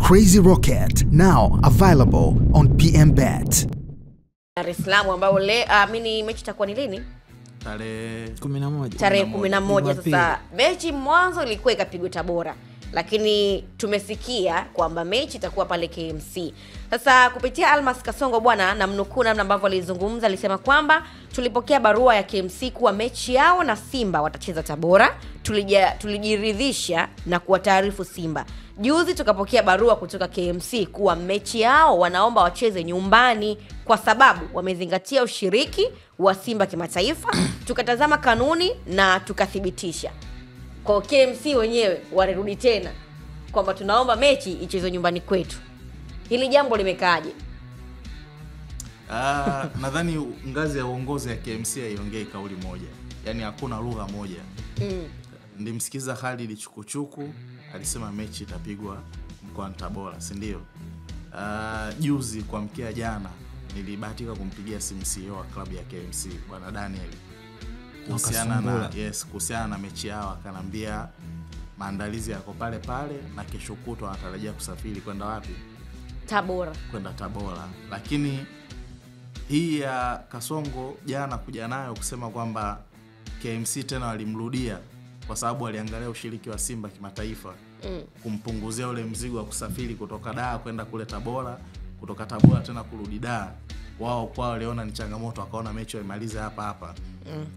Crazy Rocket, now available on PMBet. Dar es Salaam ambao mimi mechi itakuwa ni lini? Tarehe 11. Tarehe 11. Sasa mechi mwanzo ilikuwa ikapigwa Tabora, lakini tumesikia kwamba mechi itakuwa pale KMC. Sasa kupitia Almas Kasongo bwana, na mnukuu namna ambavyo alizungumza, alisema kwamba tulipokea barua ya KMC kuwa mechi yao na Simba watacheza Tabora. Tulijiridhisha na kuwataarifu Simba. Juzi tukapokea barua kutoka KMC kuwa mechi yao wanaomba wacheze nyumbani kwa sababu wamezingatia ushiriki wa Simba kimataifa. Tukatazama kanuni na tukathibitisha. Kwa KMC wenyewe warudi tena kwamba tunaomba mechi ichezwe nyumbani kwetu. Hili jambo limekaaje? Nadhani ngazi ya uongozi ya KMC haiongei kauli moja. Yaani hakuna lugha moja. Nilimsikiza Khalid Chukuchuku alisema mechi itapigwa mkoani Tabora, si ndio? Juzi kwa mkia jana nilibahatika kumpigia simu CEO wa klabu ya KMC bwana Daniel kuhusiana na mechi yao, akanambia maandalizi yako pale pale na kesho kutwa anatarajia kusafiri kwenda wapi? Tabora. Kwenda Tabora. Lakini hii ya Kasongo jana kuja nayo kusema kwamba KMC tena walimrudia kwa sababu waliangalia ushiriki wa Simba kimataifa, kumpunguzia ule mzigo wa kusafiri kutoka Dar kwenda kule Tabora, kutoka Tabora tena kurudi Dar. Wao kwa waliona ni changamoto, wakaona mechi waimalize hapa.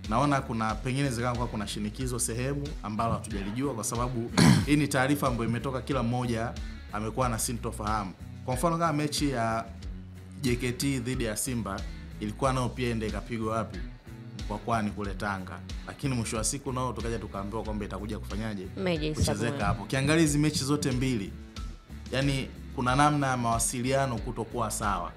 Naona kuna pengine zikaanza kuna shinikizo sehemu ambalo hatujalijua, kwa sababu hii ni taarifa ambayo imetoka, kila mmoja amekuwa na sintofahamu. Kwa mfano kama mechi ya JKT dhidi ya Simba ilikuwa nao pia ende ikapigwa wapi? Kwa kwani kule Tanga. Lakini mwisho wa siku nao tukaja tukaambiwa kwamba itakuja kufanyaje? Kuchezeka hapo. Kiangalia hizo mechi zote mbili, yani kuna namna ya mawasiliano kutokuwa sawa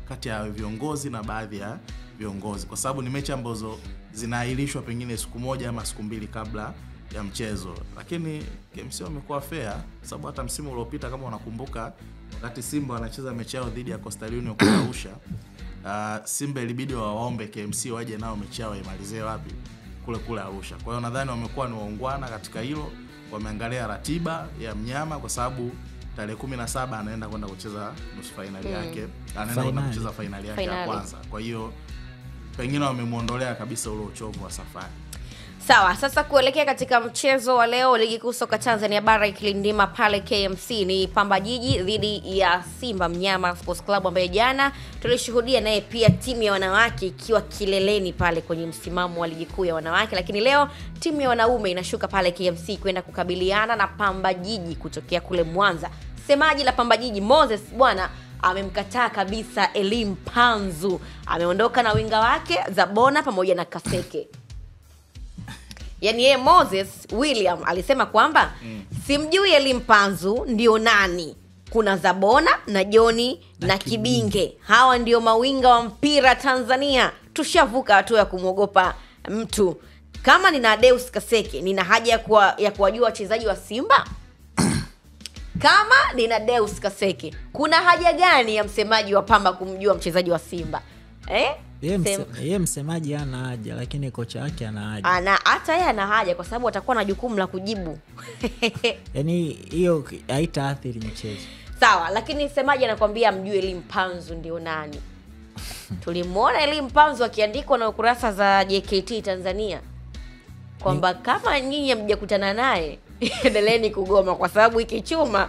kati ya viongozi na baadhi ya viongozi, kwa sababu ni mechi ambazo zinaahirishwa pengine siku moja ama siku mbili kabla ya mchezo. Lakini KMC wamekuwa fair, sababu hata msimu uliopita kama unakumbuka, wakati Simba wanacheza mechi yao dhidi ya Coastal Union kwa Arusha, Simba ilibidi waombe KMC waje nao mechi yao imalizie wapi? Kule Arusha. Kwa hiyo nadhani wamekuwa ni waungwana katika hilo, wameangalia ratiba ya mnyama, kwa sababu tarehe 17 anaenda kwenda kucheza nusu finali yake, anaenda kwenda kucheza finali yake ya kwanza. Kwa hiyo pengine wamemuondolea kabisa ule uchovu wa safari. Sawa, sasa kuelekea katika mchezo wa leo ligi kuu soka Tanzania bara ikilindima pale KMC, ni Pamba Jiji dhidi ya Simba Mnyama Sports Club, ambaye jana tulishuhudia naye pia timu ya wanawake ikiwa kileleni pale kwenye msimamo wa ligi kuu ya wanawake. Lakini leo timu ya wanaume inashuka pale KMC kwenda kukabiliana na Pamba Jiji kutokea kule Mwanza. Semaji la Pamba Jiji Moses bwana amemkataa kabisa Elim Panzu, ameondoka na winga wake Zabona pamoja na Kaseke. Yani yeye Moses William alisema kwamba simjui Elim Panzu ndio nani. Kuna Zabona na Joni na Kibinge. Hawa ndio mawinga wa mpira Tanzania. Tushavuka hatua ya kumwogopa mtu. Kama nina Deus Kaseke, nina haja ya kuwajua wachezaji wa Simba? Kama nina Deus Kaseke, kuna haja gani ya msemaji wa Pamba kumjua mchezaji wa Simba? Yeye msemaji hana haja, lakini kocha wake ana haja. Hata yeye ana haja kwa sababu atakuwa na jukumu la kujibu. Yaani hiyo haitaathiri mchezo. Sawa, lakini msemaji anakuambia mjue Elim Panzu ndio nani. Tulimuona Elim Panzu akiandikwa na ukurasa za JKT Tanzania kwamba kama nyinyi mjakutana naye endeleeni kugoma kwa sababu ikichuma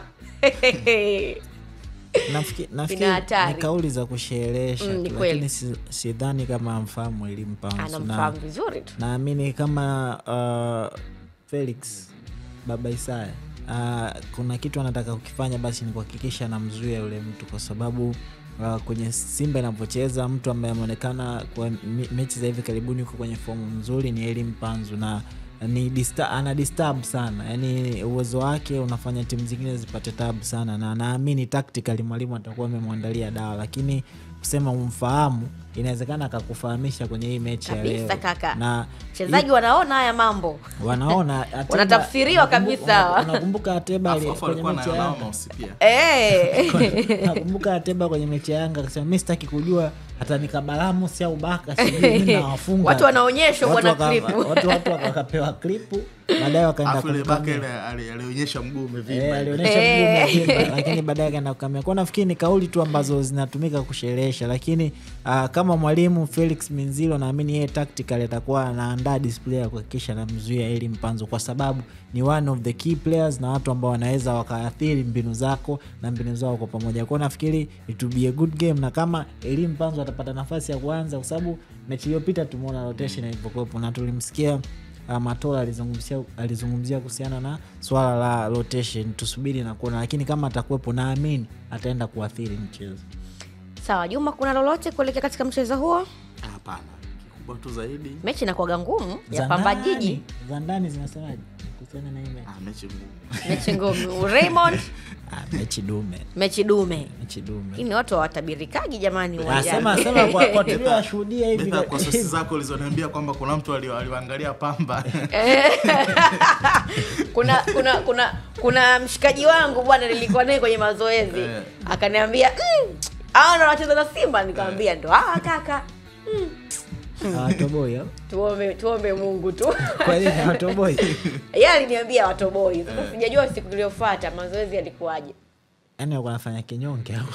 nafikiri ni kauli za kusherehesha, lakini sidhani kama amfahamu Elim Panzu. Anamfahamu vizuri tu. Naamini kama Felix Baba Isaya kuna kitu anataka kukifanya, basi ni kuhakikisha anamzuia yule mtu, kwa sababu kwenye Simba inapocheza mtu ambaye ameonekana kwa mechi za hivi karibuni yuko kwenye fomu nzuri ni Elim Panzu, na ana disturb sana. Yani uwezo wake unafanya timu zingine zipate tabu sana, na naamini tactically mwalimu atakuwa amemwandalia dawa, lakini kusema umfahamu inawezekana akakufahamisha kwenye hii mechi ya leo. Na wachezaji wanaona haya mambo. Wanaona wanatafsiriwa kabisa. Unakumbuka Ateba kwenye mechi ya Yanga? Nakumbuka Ateba kwenye mechi ya Yanga akasema mimi sitaki kujua hata nikabalamu si au baka sijui mimi nawafunga. Watu wanaonyeshwa bwana clip. Watu wakapewa clip, baadaye wakaenda kwa baka ile alionyesha mguu umevimba. Alionyesha mguu umevimba, lakini baadaye akaenda kukamia. Kwa nafikiri ni kauli tu ambazo zinatumika kusherehesha, lakini kama mwalimu Felix Minziro naamini yeye tactically atakuwa anaandaa display ya kuhakikisha anamzuia Elie Mpanzu, kwa sababu ni one of the key players na watu ambao wanaweza wakaathiri mbinu zako na mbinu zao kwa pamoja. Kwa nafikiri it will be a good game, na kama Elie Mpanzu atapata nafasi ya kuanza, kwa sababu mechi iliyopita tumeona rotation ilivyokuwa na tulimsikia Matola alizungumzia kuhusiana na swala la rotation. Tusubiri na kuona, lakini kama atakuwepo naamini ataenda kuathiri mchezo. Sawa Juma, kuna lolote kuelekea katika mchezo huo? Hapana, kikubwa tu zaidi mechi inakuwa ngumu ya Pamba Jiji. Za ndani zinasemaje kuhusiana na ile mechi ngumu? Raymond mechi dume. Hii ni watu hawatabirikaji jamani uwanjani. Sema kwa tulioshuhudia hivi kwa sosi zako ulizoniambia kwamba kuna mtu aliangalia Pamba. kuna mshikaji wangu bwana nilikuwa naye kwenye mazoezi. Akaniambia hao ndio wanacheza na Simba, nikamwambia ndo kaka. Watoboi. Tuombe Mungu tu. Kwa nini watoboi? Yeye aliniambia watoboi. Sasa sijajua siku iliyofuata mazoezi yalikuwaje. Yaani walikuwa wanafanya kinyonge au?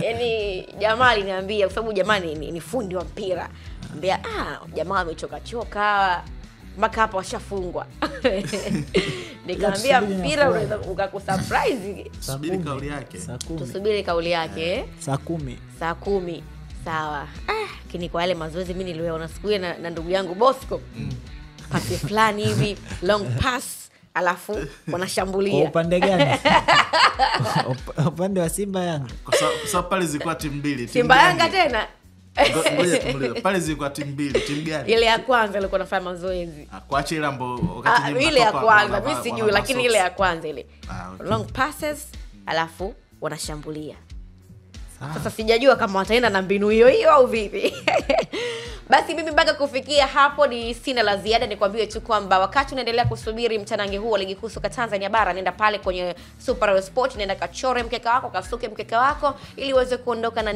Yaani jamaa aliniambia kwa sababu jamaa ni fundi wa mpira. Ambia jamaa amechoka mpaka hapa washafungwa. Nikamwambia mpira unaweza ukakusurprise. Subiri kauli yake. Tusubiri kauli yake. Saa 10. Sawa. Lakini kwa yale mazoezi mimi niliona siku ile na ndugu yangu Bosco. Pasi fulani hivi, long pass, alafu wanashambulia. Kwa upande gani? Upande wa Simba Yanga. Kwa sababu pale zilikuwa timu mbili. Simba Yanga tena. Ngoja tumulize. Pale zilikuwa timu mbili. Timu gani? Ile ya kwanza ilikuwa inafanya mazoezi. Kuacha ile ambayo wakati nyinyi ile ya kwanza mimi sijui, lakini ile ya kwanza ile. Okay. Long passes, alafu wanashambulia. Sasa sijajua kama wataenda na mbinu hiyo au vipi. Basi mimi mpaka kufikia hapo ni sina la ziada, nikwambie tu kwamba wakati unaendelea kusubiri mtanange huu wa ligi kuu soka Tanzania bara, nenda pale kwenye Super Sport, nenda kachore mkeka wako, kasuke mkeka wako ili uweze kuondoka na